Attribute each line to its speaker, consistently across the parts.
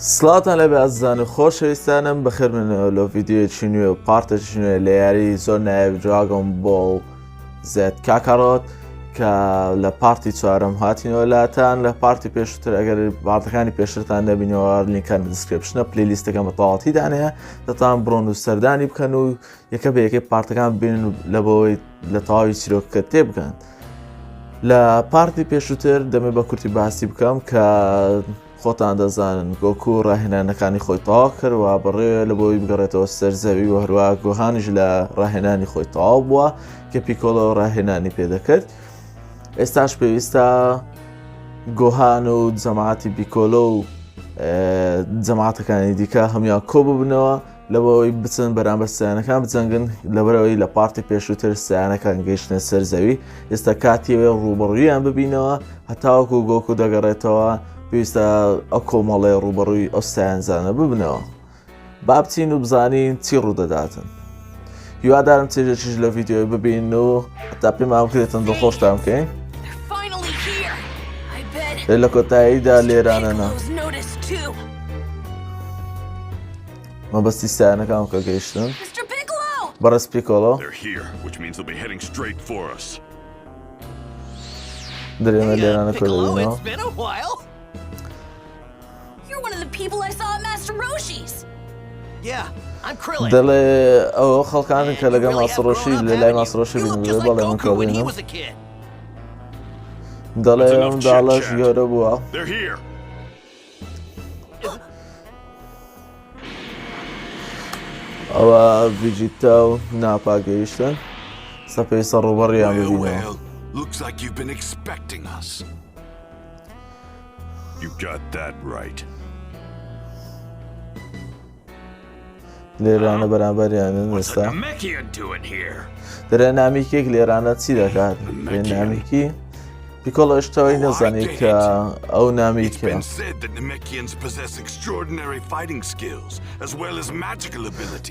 Speaker 1: سڵاتان لەبێ ئازیزان و خۆشەویستانم بەخێر بێنەوە لە ڤیدیۆیەکی نوێ و پارتێکی نوێ لە یاری زۆر نایب دراگۆن بۆڵ زێت کاکارۆت کە لە پارتی چوارەم هاتینەوە لاتان لە پارتی پێشتر ئەگەر پارتەکانی پێشترتان دەبینەوە لیnkان دسکریپشنە پلەی لیستەکە بەتەواوەتی دانەیە دەتان بڕۆن و سەردانی بکەن و یەکە بە یەکەی پارتەکان ببینن و لە بەوەی لە تەواوی چیرۆکەکە تێبگەن. لە پارتی پێشووتر دەمێ بە کورتی باسی بکەم کە خۆتان دەزانن گۆکو ڕاهێنانەکانی خۆی تەواو کردوە بەڕێوە لە بۆی بگەڕێتەوە سەرزەوی و هەروە گۆهانیش لە ڕاهێنانی خۆی تەواو بووە کە پیکۆلۆ ڕاهێنانی پێدەکرد. ئێستاش پێویستە گۆهان و جەماعەتی پیکۆلۆ و جەماعەتەکانی دیکە هەمویان کۆ ببنەوە لە بۆی بچن بەرامبەر سیانەکان بجەنگن لەبەرەوەی لە پارتی پێشووتر سیانەکان گەیشتنە سەرزەوی. ئێستا کاتیەوە ڕوبەڕوویان ببینەوە هەتاوەکو گۆکو دەگەڕێتەوە پێویستە ئەو کۆمەڵێ ڕوبەڕووی ئەو سیانزانە ببنەوە. با بچین و بزانین چی ڕوودەداتن. هیوادارم چێژێکیش لە ڤیدیۆی ببین و هەتا پێمان بکرێتن دڵخۆشتان بکەین. لە کۆتاییدا لێرانەنا مەبەستی سیانەکان کە گەیشتن بەڕێز پیکۆلۆ دەرێمە لێرانە کۆ دەبینەوە. دەڵێ ئەوە خەڵکانن کە لەگەڵ ماسڕۆشی لە لای ماسڕۆشی بینێ بەڵێ من کۆڵێنم دەڵێ ئەم داڵەش گەورە بووە ئەوە ڤیجیتە و ناپاگەیشتن سەپێسە ڕوبەڕیان ببینەوە. لێرانە بەرامبەریانن ئێستا دەرێ نامیکێک لێرانە چی دەکات بێ نامیکی پیکۆڵۆ هێشتاوەی نەزانێت کە ئەو نامیکە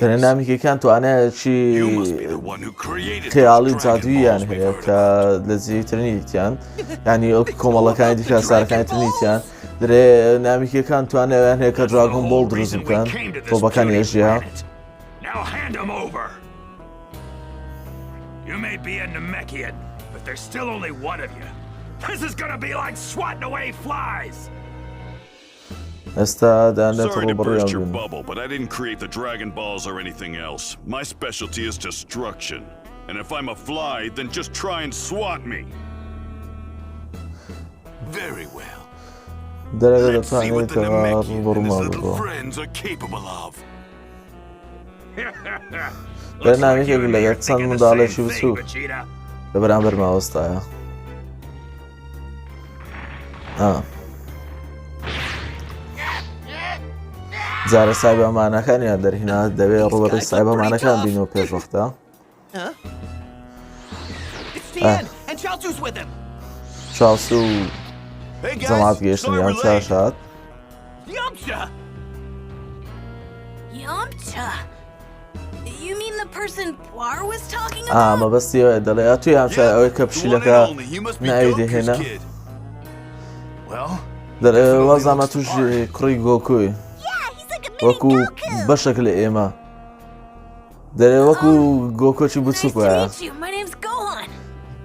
Speaker 1: دەرێ نامیکەکان توانایەکی خەیاڵی جادووییان هەیە کە لە جێیتر نیتیان یعنی ئەو کۆمەڵەکانی دیکە سارەکانی تر نیتیان درێ نامیکەکان توانیان هەیە کە دراگۆن بۆڵ دروست بکەن تۆپەکانی ئێژیا. ئێستا دانێت ڕوبەڕوویان بوون. دەرەوە دەتوانێت کە ڕوبەڕوومان بکەوە. بەر نامیکێک لەگەر چەند منداڵێکی بچوو لە بەرامبەر ماوەستایە. جارە سایبەمانەکانیان دەرهێنا دەبێت ڕوبەڕووی سایبەمانەکان بینەوە پێش وەختە. چاوس و جەماعەت گەیشتن یان چاشات مەبەستیەوە دەڵێ توی هەمچای ئەوەی کە پشیلەکە ناوی دەهێنا دەڵێ وەزانە توش کوڕی گۆکوی وەکو بەشێک لە ئێمە دەرێ وەکو گۆکۆکی بچووکە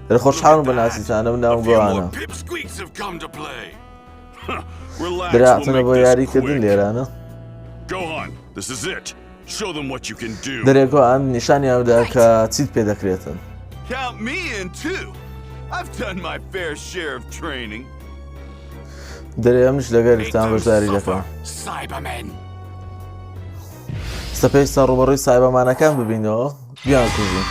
Speaker 1: دەرێ خۆشحاڵم بە ناسیتانە ناوم گۆوانە دەراتنە بۆ یاریکردن لێرانە دەرێکۆ ئەم نیشانیاندا کە چیت پێ دەکرێتن. دەرێ ئەمش لەگەریتان بەشداری دەکەم سەپێستا ڕوبەڕووی سایبەمانەکان ببینەوە بیان کوژین.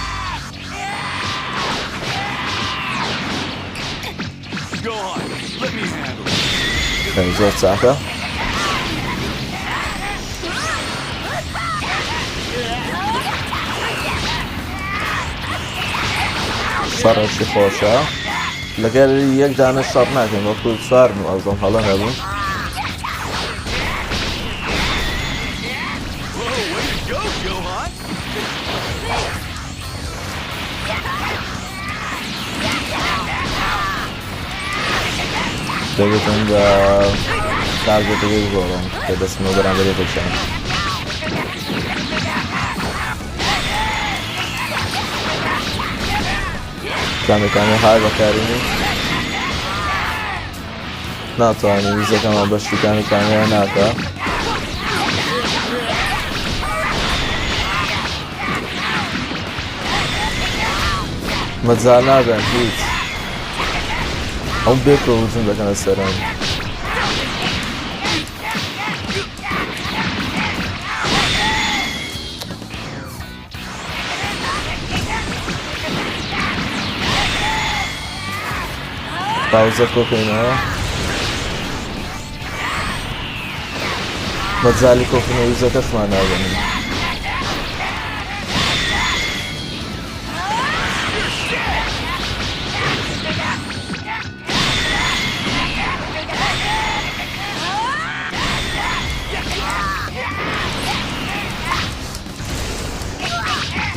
Speaker 1: زۆر چاکە شەڕێکی خۆشە لەگەر یەک دانە شەڕ ناکەین وەکو چوارن و ئەوزۆم هەڵە نەبوون. دەبێتن بە target'ı bulan ya da sınır beraber yapacağım. Kami های بکاریم ناتوانیم ویزه کما باشی کمی ناکا مجال ندارم هیچ اون بیک رو وجود بکنه سرم پاوزه کوکنه مجالی کوکنه ویزه کشمان ندارم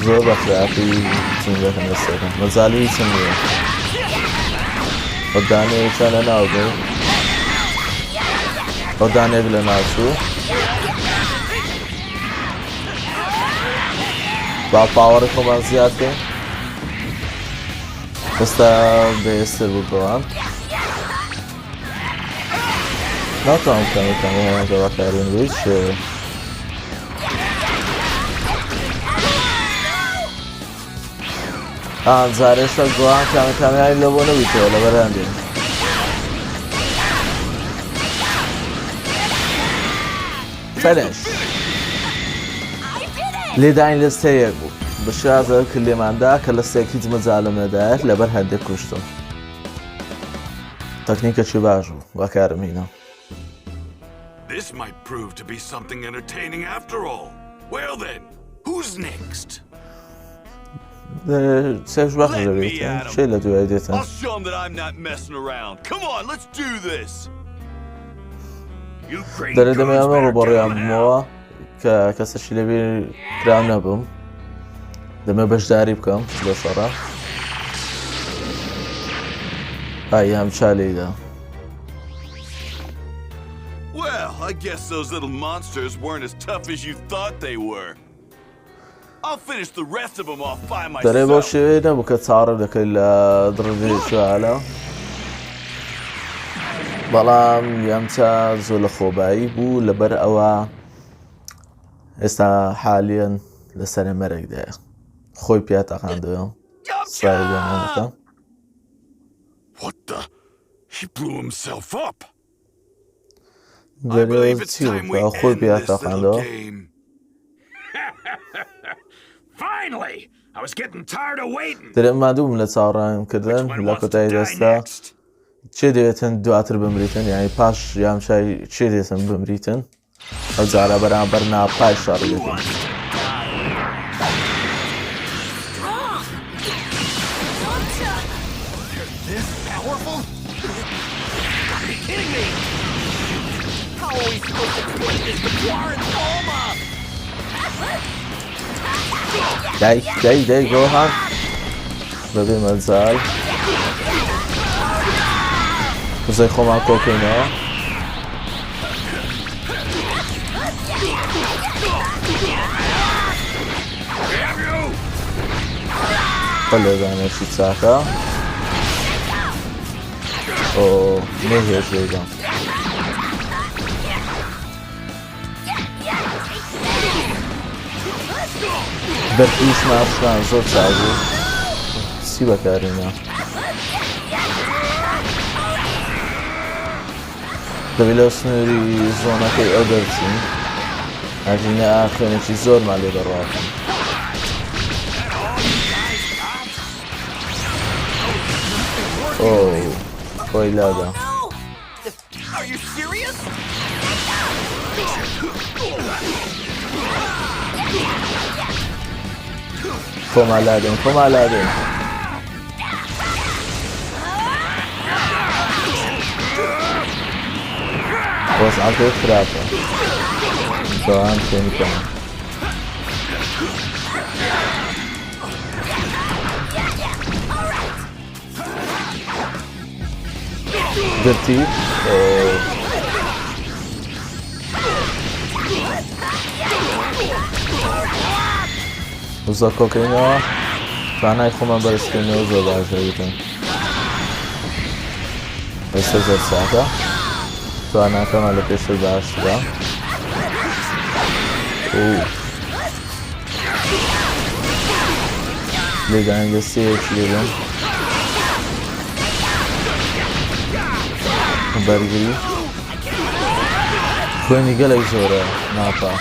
Speaker 1: زور بخیاتی چون بکنه سرم مجالی چون میاد Oddaję cenę na oby. Oddaję bile na oczy. Ba power chyba zjadkę. Postawię serwukowan. No to kami to wakarin wyjść. زارش را گوان کمی های لبونه بیته ولی برندیم فنش لیداین لیستی یک بود بشه از کلیمانده که لیستی یکیز مزالمه دار لبر هنده کشتم تکنیک چی باش بود وکارم اینا
Speaker 2: This might prove to be something entertaining after all. Well then, who's next?
Speaker 1: سيف بخرج بيته شيء لا توايدته
Speaker 2: I'll show them that I'm not messing around. Come on, let's do this. You great
Speaker 1: در دمي أمر بريام موا كسر اللي بين كرام نبم دمي باش داري بكم بصراحة أيام شالي ده
Speaker 2: Well, I guess those little monsters weren't as tough as you thought they were. I'll finish the rest of them off by myself.
Speaker 1: ترى بوشي نبغى كتعرض لكل ضربي شو على بلام يمتى زول خوباي بو لبر أوا استا حاليا لسنة مرق ده خوي بياتا عنده سايبه
Speaker 2: What the? He blew himself up.
Speaker 1: I believe it's time we end this little game.
Speaker 2: Finally! I was getting tired of waiting.
Speaker 1: درم مادوم لصاران كردن لكوتاي دستا چه دیتن دواتر بمریتن یعنی پاش یام شای چه دیتن بمریتن از زارا برابر نا پاش شار دیتن دای گوهان ببین منزل بزای خوما کوکینا بله دانه شید ساکا اوه نهیش بیدم برفیش ماشان زور سازی سی بکارینا دبیلا سنوری زونا که ادرسین اجینه آخرین چی زور مالی دارم اوه کویلادا Come Aladdin, come Aladdin. Was anche frappa. So anche in campo. Dirty. زۆر کۆکردنەوە توانای خۆمان بەرزکردنەوە زۆر باشەویتن ئێستا زۆر ساکە تواناکەمان لە پێشتر باشترە لێدانی دەستەیەکی لێبن بەرگری خوێنی گەلێک زۆرە ناپا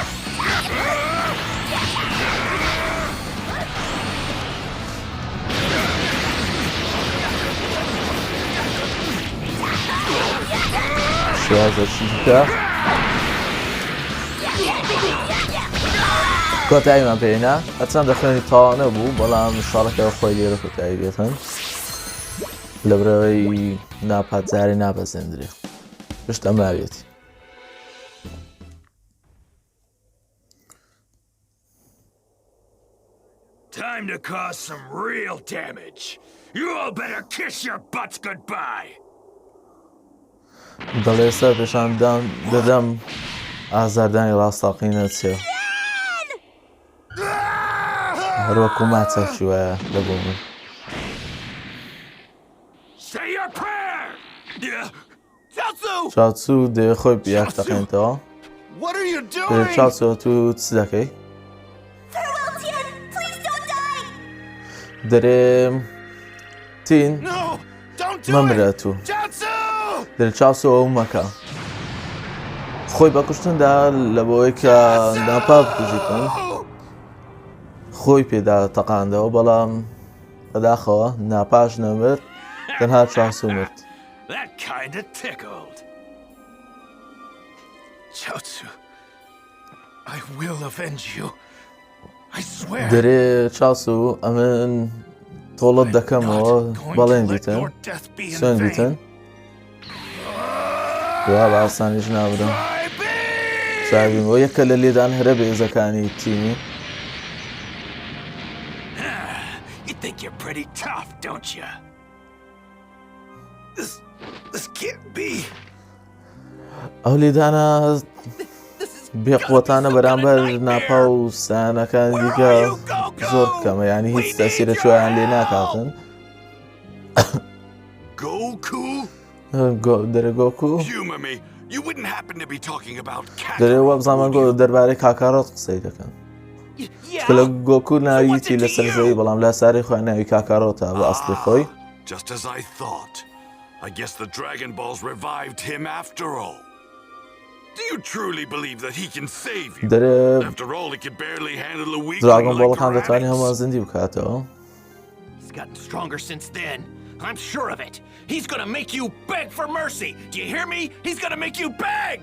Speaker 1: شوازە چیکە کۆتاییمان پێینا هەرچەندە خوێنی تەواو نەبوو بەڵام شاڵەکە خۆی لێرە کۆتایی بێتن لە برەوەی ناپاتزاری ناپەسەندرێ پشت ئەم ناوێتی
Speaker 3: Time to cause some real damage. You all better kiss your butts goodbye.
Speaker 1: دەڵێ سەر پێشان دەدەم ئازاردانی ڕاستەقینە چێ هەروەکو ماچەکی وایە لەبۆ من
Speaker 3: Say your prayer.
Speaker 1: چاوچوو دەوێ خۆی یاک دەقێنێتەوە
Speaker 2: What are you doing?
Speaker 1: چاوچوو تو چ دەکەی دەرێ تین مەمرە تو دەرێ چاوچوو ئەو مەکە خۆی بە کوشتندا لە بۆی کە ناپا بکوژیتن خۆی پێدا تەقاندەوە بەڵام بەداخەوە ناپاش نەمرد تەنها چاوچوو مرد
Speaker 3: That kinda tickled. Chaozu, I will avenge you. I swear.
Speaker 1: دەرێ چاوچوو ئەمن تۆڵەت دەکەمەوە بەڵێن دیتن سوێن دیتن وا بە ئاسانیش نابرم چاویمەوە یەکە لە لێدان هەرە بێزەکانی تیمی
Speaker 3: You think you're pretty tough, don't you? This can't be.
Speaker 1: ئەو لێدانە بێقوتانە بەرامبەر ناپا و سانەکان دیکە زۆر کەمە یعنی هیچ تەسیرە چۆیان لێ ناکاتن دەرێ گۆکو دەرێ وە بزانمان دەربارەی کاکارۆت قسەی دەکەن لە گۆکو ناویتی لە سەرزەوی بەڵام لە ساری خۆیان ناوی کاکارۆتە بە ئەسڵی خۆی
Speaker 2: I guess the Dragon Balls revived him after all. Do you truly believe that he can save you? After all, he could barely handle a weakling
Speaker 1: Dragon Ball
Speaker 2: like
Speaker 1: kan دەتوانێت هەموو
Speaker 2: Raditz.
Speaker 1: زیندی بکاتەوە.
Speaker 3: He's gotten stronger since then. I'm sure of it. He's gonna make you beg for mercy. Do you hear me? He's gonna make you beg.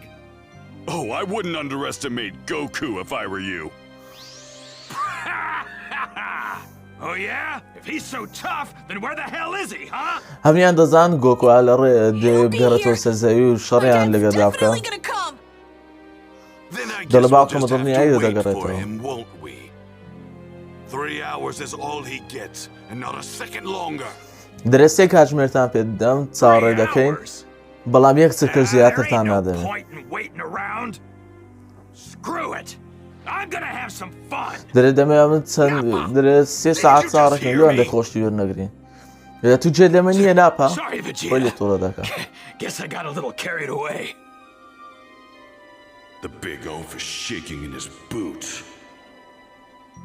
Speaker 2: Oh, I wouldn't underestimate Goku if I were you.
Speaker 3: Oh yeah? If he's so tough, then where the hell is he, huh?
Speaker 1: هەمیان دەزان گۆکووا لە ڕێ بگەڕێتەوە سەرزەوی و شەڕیان لەگەدا بکە.
Speaker 2: Then I
Speaker 1: دەڵێ
Speaker 2: guess we'll
Speaker 1: باوکەمە
Speaker 2: just have
Speaker 1: دڵنیایی
Speaker 2: to wait for
Speaker 1: دەگەڕێتەوە.
Speaker 2: him, won't we? 3 hours is all he gets, and not a second longer.
Speaker 1: دەرێ سێ کاتژمێرتان پێ دەدەم چاوەڕێ دەکەین بەڵام یەک چرکە زیاترتان نادەمێت. دەرێ دەمەوێت من چەند دەرێ 3 ساعت چاڕێکن لەوان دەخۆشتی وەرنەگرین. تو جێ لەمە نییە ناپا خۆی لێ تۆڵە دەکە.
Speaker 2: The big oaf is shaking in his boots.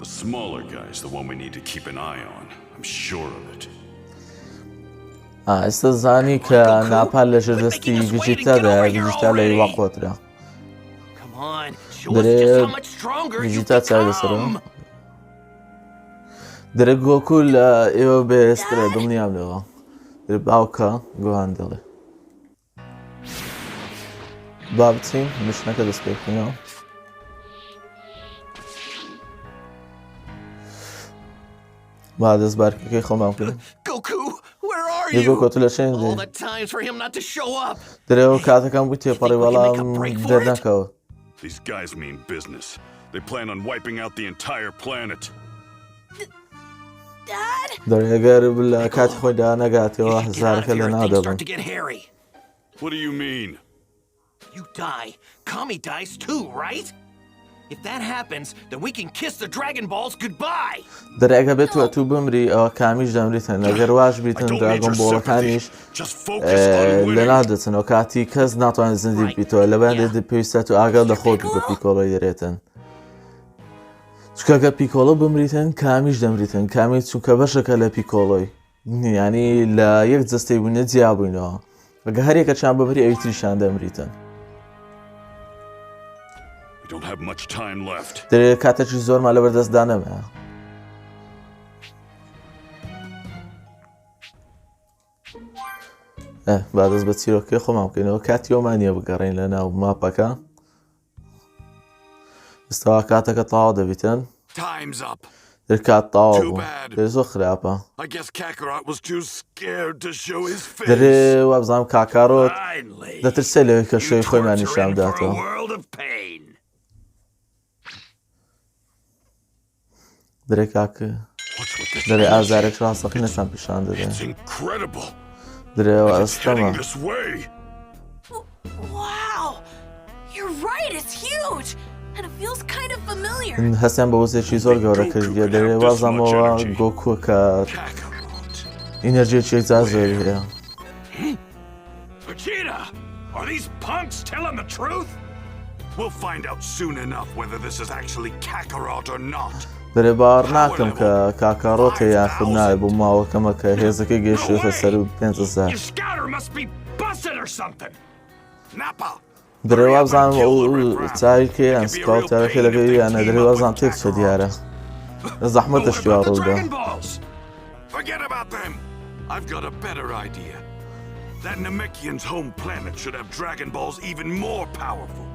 Speaker 2: The smaller guy's the one we need to keep an eye on. I'm sure of it.
Speaker 1: ئێستا زانی کە ناپا لە ژێردەستی ڤیجیتادا ڤیجیتا لە هیوا قۆترا. دەرێ ڤیجیتا چاوی لەسەرەوە. دەرێ گۆکو لە ئێوە بێسترە دڵنیام لەوە. دەرێ باوکە گۆهان دەڵێ. با بچین مشنەکە دەست پێ بکەینەوە. با دەستبارکەکەی خۆمان بکەین. گۆکۆ تو لە چێن دێ؟ دەرێەوە کاتەکەم بووی تێپەڕی بەڵام دەرنەکەوە.
Speaker 2: These guys mean business. They plan on wiping out the entire planet.
Speaker 1: دەرێ ئەگەر لە کاتی خۆیدا نەگاتەوە هەزارەکە لە ناو دەبن.
Speaker 2: What do you mean?
Speaker 3: You die, Kami dies too, right? If that happens, then we can kiss the Dragon Balls goodbye.
Speaker 1: دەرێگە بێت تو بمری ئەوە کامیش دەمریتن لەگەر واش بیتن دراگۆن بۆڵەکانیش لەنا دەچنەوە کاتی کەس ناتوانێت زیندی بیتەوە لەبەر پێویستە تو ئاگا لە خۆت بە پیکۆڵۆی دەرێتن چکەگە پیکۆڵۆ بمریتن کامیش دەمریتن کامی چونکە بەشەکە لە پیکۆڵۆی ینی لە یەک جستەی بوونە جیا بووینەوە بەگە هەرێکەچان ببری ئەوی تریشان دەمریتن دەرێت کاتێکی زۆرمان لەبەردەستدا نەمایە با دەست بە چیرۆکەی خۆمان بکەینەوە کاتی ئەومانیە بگەڕین لە ناو ماپەکە ئێستاوا کاتەکە تاوا دەبیتن دەرکات تاوا بوو دەرێ زۆر خراپە دەرێ وابزانام کاکارۆت دەترسێ لەوەی کە شوێی خۆیمان نیشان بداتەوە دەرێ کاکە دەرێ ئازارێک ڕاستەقی نەسان پیشان دەدەن درێوە ئەستەمە هەستیان بە وزێکی زۆر گەورە کردیە دەرێ وازانەوە گۆکووە کە ئینەرژیەکی جا زۆری هەیە دەرێ باوەڕ ناکەم کە کاکارۆتە یاخود نایە بۆ ماوەکەمە کە هێزەکەی گەیشتێتە سەر 5,000 دەرێ وابزانم ئەو چاویکە یان سکاوتارەکە لەگەی یانە دەرێ وابزانم تێک چە دیارە زەحمەتە شتیوا ڕوودا
Speaker 2: That Namekian's home planet should have Dragon Balls even more powerful.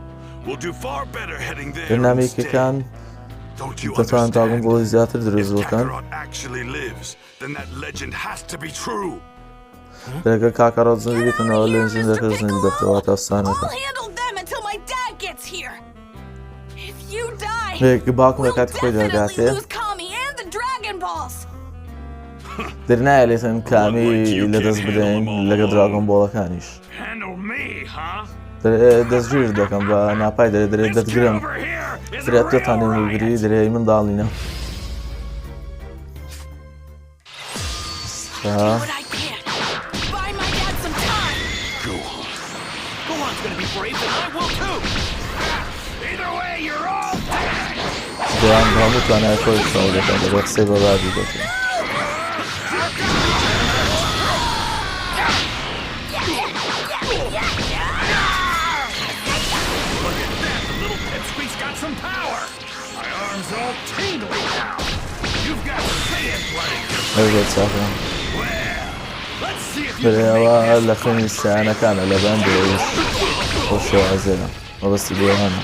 Speaker 2: We'll do far better heading there instead. Don't you understand? If Kakarot actually lives, then that legend has to be true.
Speaker 1: دەگە کاکارۆت زندگی بێتنەوە لە زیندەکە زندگی دەکەواتە ئەفسانەکە باوکم لە کاتی خۆی دەرگاتێ دەرنایە لێتن کامی لەدەست بدەین لەگە دراگۆن بۆڵەکانیش دەستگیر دەکەم بە ناپای دەرێت دەتگرم درێت تۆتانی وگری دەرێ منداڵینە دەیان هەموو توانای خۆی شاو دەکەن دەبێ قسەی بەبابی دەکەن دەرێەوە لە خوێنی سیانەکانە لە بەندێش خۆشەوازێنە مەبەستی بۆهانە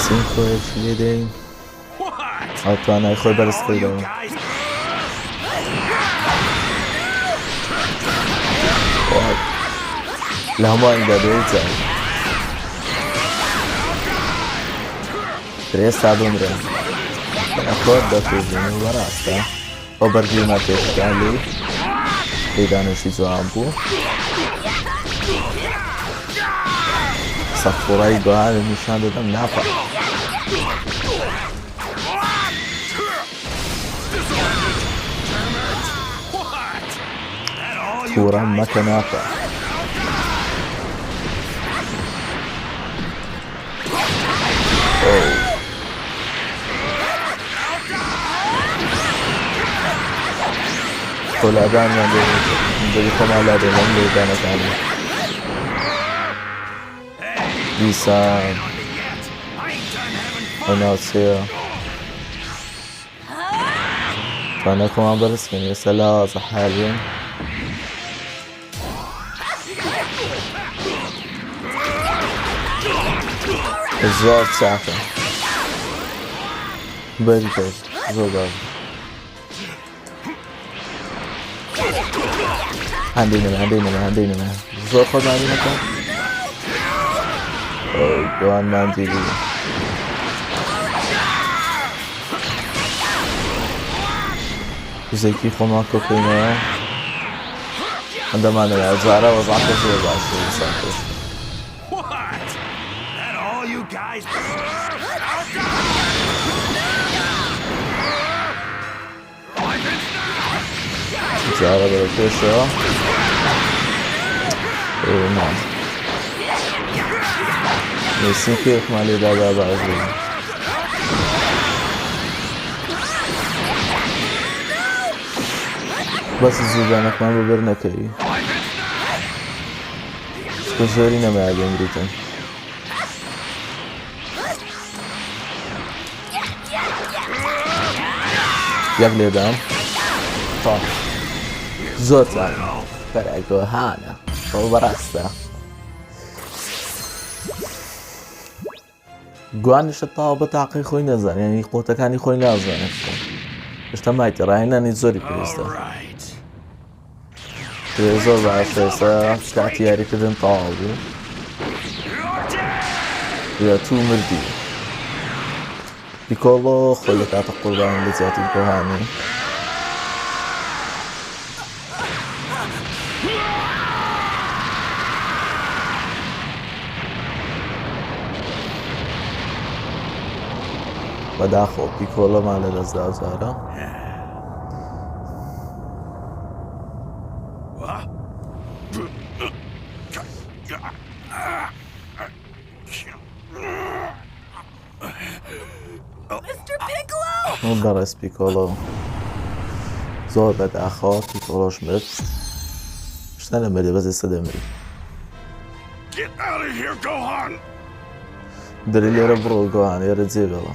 Speaker 1: سین خۆیەکی لێ دەین ئەو توانای خۆی بەرزکردەوە لە هەمووانیدا دەوێتە ئێستا بمرێ خۆت دەکوژێن و بەڕاستە ئەو بەرگریمە پێشکان لێ پێدانشی جوان بوو سەفڕای گوهارە نیشان دەدەم ناپە تووڕەم مەکە ناپە خۆلادانیان دەری خۆمان لا دێنم لێدانەکانی دیسان ئەو ناوچەیە توانای خۆمان بەرزکەین ئێستا لاوازە حالێن زۆر چاکە بەری کرد زۆر باش هەندەی نەمە زۆر خۆزانی نەکەم گەوانمان دیری وزەیکی خۆمان کۆکەینەوە ئەندەمانەیە جارە وەزعاتە زۆر باشە ئینسان پێش جارە بەرە پێشەوە نام لیستی پێکمان لێدادا باش بوو بەسی زوودانەکمان بەبەر نەکەوی چکە زۆری نەمایە گەمریتن یەک لێدام تا زۆر چان بەرەگۆهانە ڕۆ بەڕاستە گوانیشە تاوە بە تاقی خۆی نەزانێت یعنی قوتەکانی خۆی نازانێت هێشتا مایتی ڕاهێنانی زۆری پێویستە زۆر باشە ئێستا کاتی یاریکردن تەواو بوو یا تو مردی پیکۆڵۆ خۆی لە کاتە قوربانی لە جیاتی گۆهانی بەداخۆ پیکۆڵەمان لە دەستدا زارە بەڕێز پیکۆڵۆ زۆر بەداخۆ پیکۆڵۆش مرد شتە نەمەری بەس ئێستا دەمری دەری لێرە بڕۆ گۆهان لێرە جێبەوە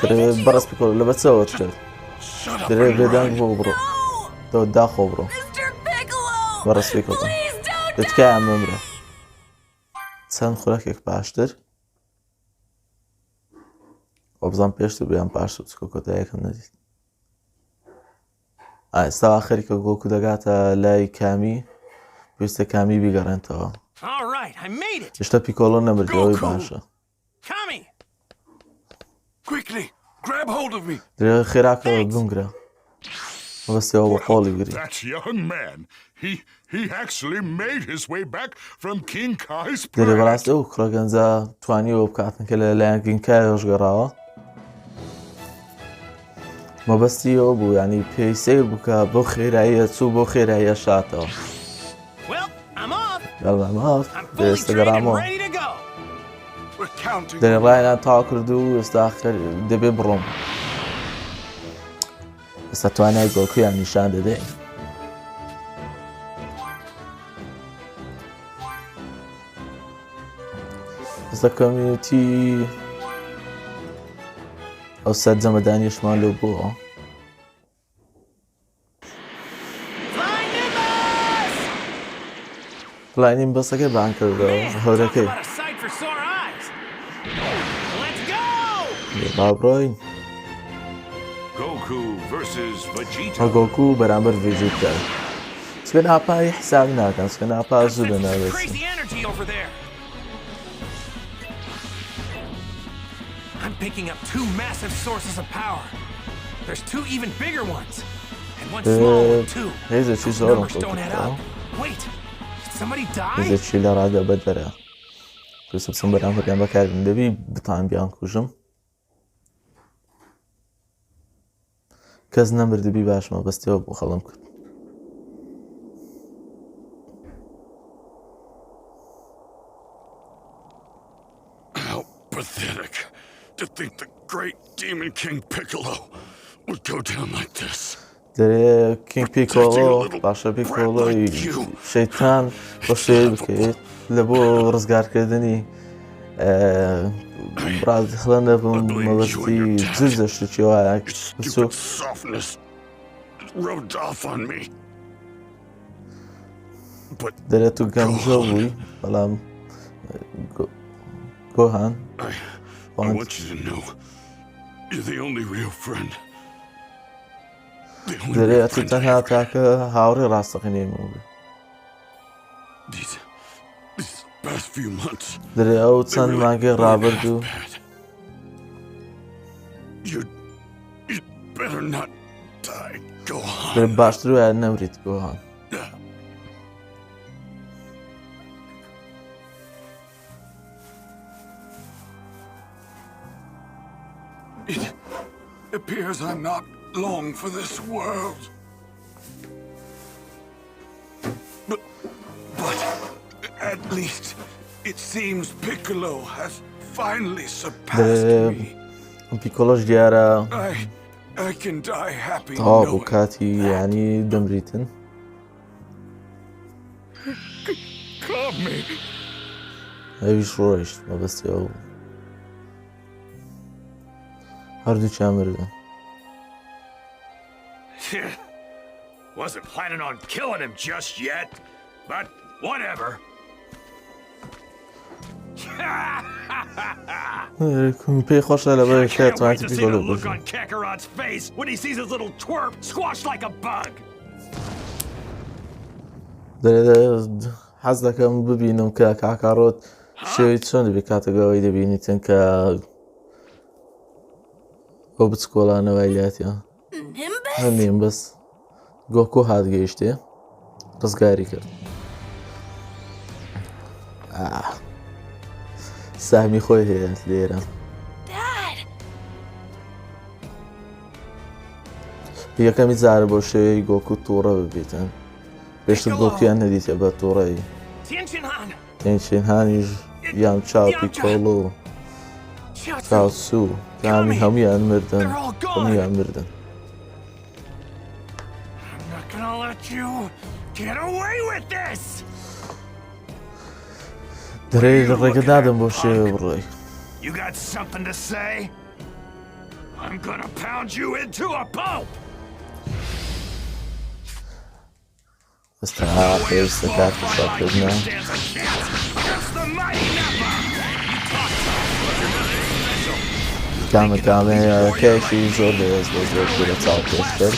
Speaker 1: دەرێ بەڕێز پیکۆڵۆ لە بەچەوەت کرد دەرێ بێدانگ بۆ بڕۆ دەوت داخۆ بڕۆ بەڕێز پیکۆڵۆ دەتکایە مەمرە چەند خۆراکێک باشتر وەبزان پێشتر بیان پاشتر چکە کۆتاییەکەم نەدیت ئێستا ئاخەری کە گۆکو دەگاتە لای کامی پێویستە کامی بیگەڕێنتەوە هێشتا پیکۆڵۆ نەمردەوەی باشە درێ خێراکەوە بمگرە وەبەستەوە بە قۆڵی گری دەرێ بەڕاستی ئەو کوڕە گەنجە توانیەوە بکاتن کە لە لایەن گینکایەوەش گەڕاوە مەبەستی ئەوە بوو ینی پێی سیر بووکە بۆ خێراییە چوو بۆ خێراییە شاتەوە ئێستا گەڕامەوە دەرێ ڕایەنان تاوا کرد و ئێستا دەبێ بڕۆم ئێستا توانای گۆکویان نیشان دەدەین ئێستا کۆمیونیتی ئەو سەرجەمەدانیشمان لێ بووە پلەی بەسەکەی بان کردەوە هەورەکەی با بڕۆین گۆکو بەرامبەر ڤێژیتە چکە ناپای حساب ناکەن چکە ناپا زوو دەناوێت
Speaker 3: I'm picking up two massive sources of power. There's two even bigger ones, and one small one too. Those numbers don't add up. Wait, did somebody die?
Speaker 1: هێزە چی لە ڕادە بەدەرە پێویستە بچم بەرامبەریان بەکاربێن دەبی بتان بیان کوژم کەس نەمردبی باشمە بەستەوە بۆ خەڵم کرد
Speaker 2: How pathetic to think the great demon king Piccolo would go down like this.
Speaker 1: دەرێ کینگ پیکۆڵۆ باشە پیکۆڵۆی شەیتان بۆ شێ بکەیت لە بۆ ڕزگارکردنی براد خڵە نەبووم مەبەستی جز دەشتێکی وایە بچوو دەرێت و گەمژە بووی بەڵام گۆهان دەرێت تو تەنها تاکە هاوڕێ ڕاستەقینێمەوە بێ دەرێ ئەو چەند مانگەی ڕابرد و
Speaker 2: better not die, Gohan.
Speaker 1: دەرێ باشتر وایە نەمریت گۆهان.
Speaker 2: It appears I'm not long for this world. But at least it seems Piccolo has finally surpassed me.
Speaker 1: پیکۆلۆش دیارە
Speaker 2: I can die happy
Speaker 1: تەواو بوو
Speaker 2: knowing.
Speaker 1: کاتی یعنی دەمریتن.
Speaker 2: Calm me.
Speaker 1: ئەویش ڕۆیشت مەبەستیەوە بوو. هەردووچیان مردن.
Speaker 3: Wasn't planning on killing him just yet, but whatever.
Speaker 1: پێی خۆشە لەبەر
Speaker 3: I can't wait
Speaker 1: توانێتی
Speaker 3: to see the
Speaker 1: پیکۆلۆ
Speaker 3: look
Speaker 1: بژن.
Speaker 3: on Kakarot's face when he sees his little twerp squashed like a bug.
Speaker 1: حەز دەکەم ببینم کە کاکارۆت شێوی چۆن دەبێت کاتەگەوەی دەبینیتن کە بۆ بچکۆڵانەوەی لاتیان هەنیم بەس گۆکۆ هاتگەیشتێ ڕزگاری کرد. سامی خۆی هەیە لێرە. یەکەمی جارە بۆ شێوەی گۆکو تووڕە ببێتن پێشتر گۆکیان نەدیتە بە تووڕەی تێنچێنهانیش یان چاو پیکۆڵۆ چاوسوو کامی هەمویان مردن هەمویان مردن.
Speaker 3: I'm not gonna let you get away with this.
Speaker 1: دەرێ ڕێگە دادەم بۆ شێوە بڕۆی.
Speaker 3: You got something to say? I'm gonna pound you into a pulp.
Speaker 1: ئەستا پێویستە کات حسابکردنە. کامەکەیەکی زۆر لەێز بۆ زۆر لە چاو پێشتر.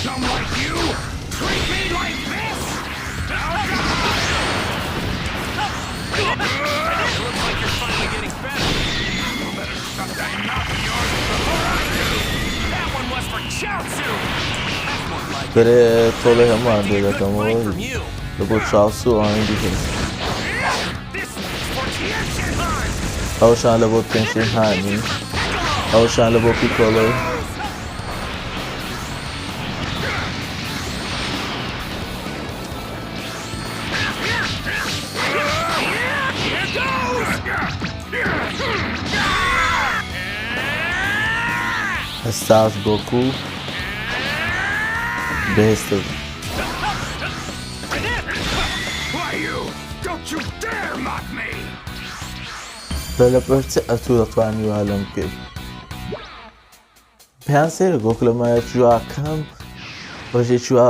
Speaker 1: دەرێ تۆڵی هەمووان دێ دەکەمەوە لە بۆ چاوسو ئاین دیکەن. ئەوشان لە بۆ تێنشێنهانی ئەوشان لە بۆ پیکۆڵۆی. هەستاش گۆکو بەهێزتر بوو. بەلەبەر چ ئەتوو دەتوانی وها لەم بکەیت. پێیان سەیرە گۆکو لەمایە جوواکەم ڕێژێکی وا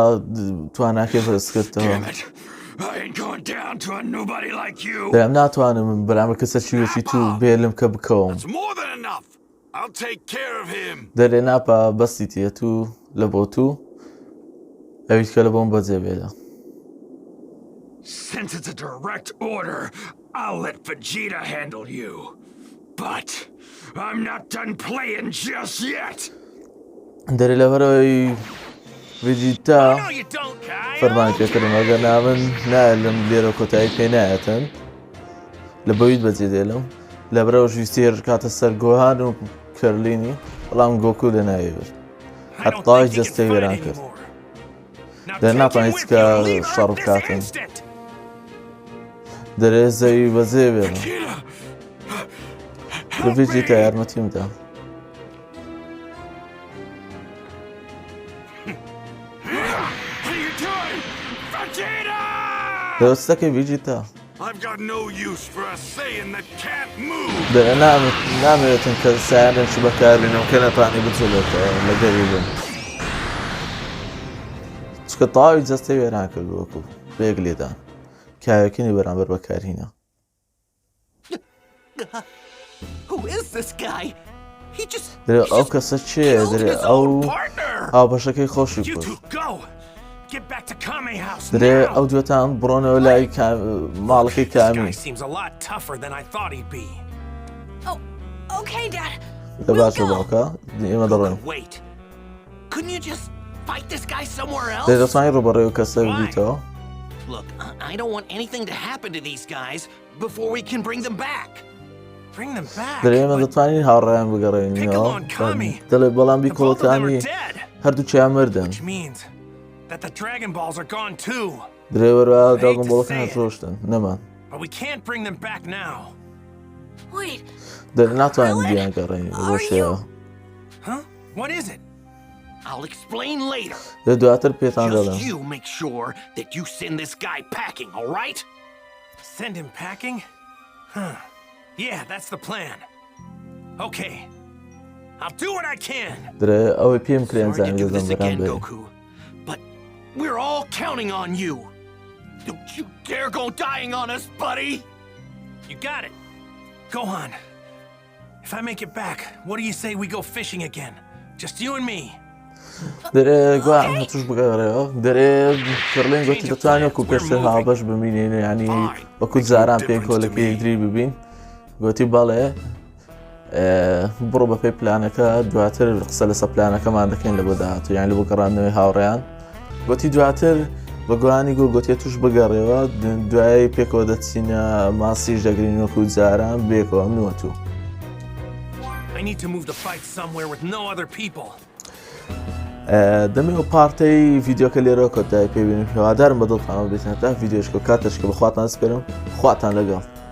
Speaker 1: تواناکێ بەرزکردەوە. دەیان ناتوانم بەرامبەر کەسە چیوەکی تو بێلم کە بکەوم. دەرێ ناپا بەستیتیە تو لە بۆ تو ئەویت کە لە بۆم بەجێ بێدە.
Speaker 3: Since it's a direct order, I'll let Vegeta handle you. But I'm not done playing just yet.
Speaker 1: دەرێ لەبەرەوەی ڤێجیتا فەرمانی پێکردم ئەگەر نامن نایە لەم لێرە کۆتایی پێ نایەتن لە بەویت بەجێ دێلم لەبەرەوە ژویستێر کاتە سەر گۆهان و کەرلینی بەڵام گۆکو لە نایەوێت هەتاش دەستەی وێران کرد. دەر ناتوانێت کە شەڕ بکاتن. دەرێ زەوی بەجێ بێنە لە ڤێجیتا یارمەتیم بدە. دەستەکەی ڤێجیتا دەرێ نامەوێتن کە سایانێکی بەکاربێنەوە کە نەتوانی بچۆلێتەوە لە گەری بن چکە تەواوی جەستەی وێران کرد وەکو بێک لێدان کاوێکینی بەرامبەر بەکارهینە. دەرێ ئەو کەسە چێە؟ دەرێ ئەو هاوبەشەکەی خۆشی کرد. دەرێ ئەو دوێتان بڕۆنەوە لای ماڵەکەی کامی. لە باشە باوکە ئێمە دەڕۆین.
Speaker 3: couldn't you just fight this guy somewhere else?
Speaker 1: دەتوانانی ڕوبەڕێ و کەسە ببیتەوە.
Speaker 3: Look, I don't want anything to happen to these guys before we can bring them back. Bring them back?
Speaker 1: دەرێمە دەتوانین هاوڕێیان بگەڕێنینەوە. دەڵێ بەڵام بیکۆڵەکانی هەردووچیان مردن.
Speaker 3: Which means that the Dragon Balls are gone too.
Speaker 1: درێ وەرە داگم بۆڵەکان فرۆشتن نەمان.
Speaker 3: But we can't bring them back now.
Speaker 4: Wait.
Speaker 1: ناتوانین بیان گەڕێنین بۆ شێوە.
Speaker 3: Huh? What is it? I'll explain later.
Speaker 1: دواتر پێتان دەڵێم.
Speaker 3: Just you make sure that you send this guy packing, all right? Send him packing? Huh. Yeah, that's the plan. Okay. I'll do what I can.
Speaker 1: درێ ئەوەی پێم کرێن
Speaker 3: Sorry to
Speaker 1: زانانی
Speaker 3: do
Speaker 1: دەدەم
Speaker 3: this
Speaker 1: بەرام
Speaker 3: again,
Speaker 1: بێ.
Speaker 3: Goku, but we're all counting on you. Don't you dare go dying on us, buddy. You got it. Go on. If I make it back, what do you say we go fishing again? Just you and me.
Speaker 1: دەرێ گوان توش بگەڕێەوە دەرێ کڕلێن گوتی دەتوانێت و پێشتر هاوبەش ببینێن ینی وەکو زاران پێی کۆلەکە یەکتری ببین گوتی بەڵێ بڕۆ بە پێی پلانەکە دواتر قسە لەسەر پلانەکەمان دەکەین لە بۆ داهاتوو یان لە بۆ گەڕاندنەوەی هاوڕێیان گوتی دواتر بە گوانی گوتی توش بگەڕێەوە دوای پێکەوە دەچینە ماسیش دەگرین وەکو جاران بێکەوە منوەتوو دەمێ و پارتەی ڤیددیۆکە لێرە کۆتایی پێبینیم هیوادارم بەدڵتانەوە بێتێنێتە ڤیددیۆشکە کاتەشکە بەخواتان سپێرم خواتان لەگەڵ